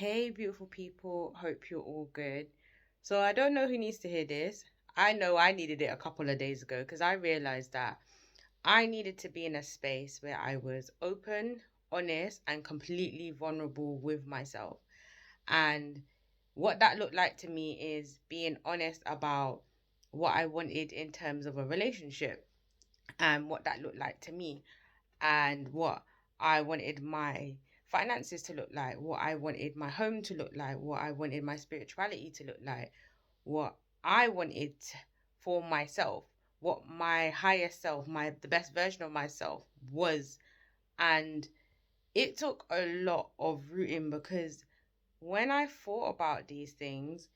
Hey, beautiful people. Hope you're all good. So, I don't know who needs to hear this. I know I needed it a couple of days ago because I realized that I needed to be in a space where I was open, honest, and completely vulnerable with myself. And what that looked like to me is being honest about what I wanted in terms of a relationship and what that looked like to me and what I wanted my finances to look like, what I wanted my home to look like, what I wanted my spirituality to look like, what I wanted for myself, what my higher self, the best version of myself was. And it took a lot of rooting because when I thought about these things,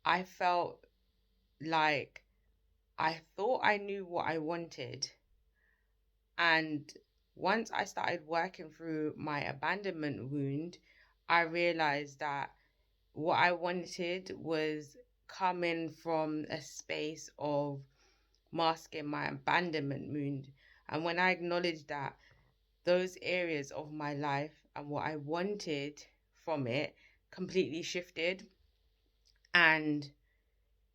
I felt like I thought I knew what I wanted. And once I started working through my abandonment wound, I realized that what I wanted was coming from a space of masking my abandonment wound. And when I acknowledged that those areas of my life and what I wanted from it completely shifted, and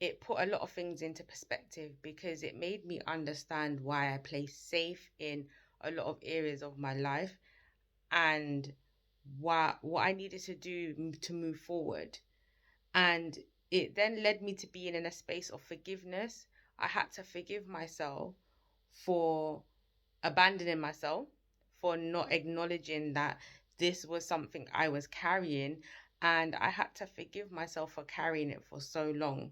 it put a lot of things into perspective because it made me understand why I play safe in a lot of areas of my life and what I needed to do to move forward. And it then led me to being in a space of forgiveness. I had to forgive myself for abandoning myself, for not acknowledging that this was something I was carrying. And I had to forgive myself for carrying it for so long.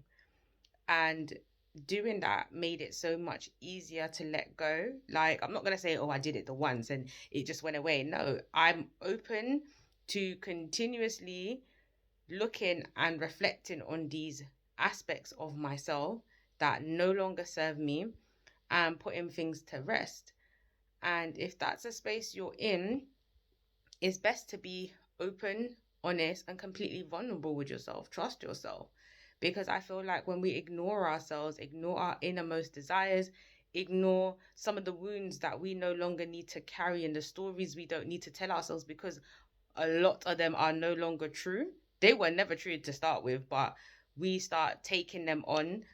And doing that made it so much easier to let go. Like, I'm not going to say, oh, I did it the once and it just went away. No, I'm open to continuously looking and reflecting on these aspects of myself that no longer serve me and putting things to rest. And if that's a space you're in, it's best to be open, honest, and completely vulnerable with yourself. Trust yourself. Because I feel like when we ignore ourselves, ignore our innermost desires, ignore some of the wounds that we no longer need to carry and the stories we don't need to tell ourselves because a lot of them are no longer true. They were never true to start with, but we start taking them on.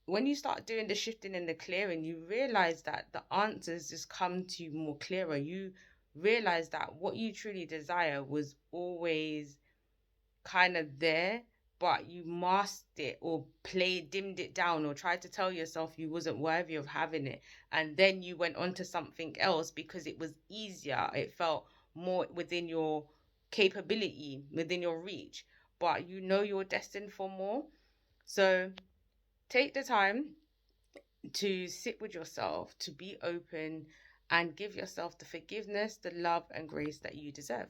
When you start doing the shifting and the clearing, you realize that the answers just come to you more clearer. You realize that what you truly desire was always kind of there, but you masked it or dimmed it down or tried to tell yourself you wasn't worthy of having it. And then you went on to something else because it was easier. It felt more within your capability, within your reach, but you know you're destined for more. So take the time to sit with yourself, to be open and give yourself the forgiveness, the love and grace that you deserve.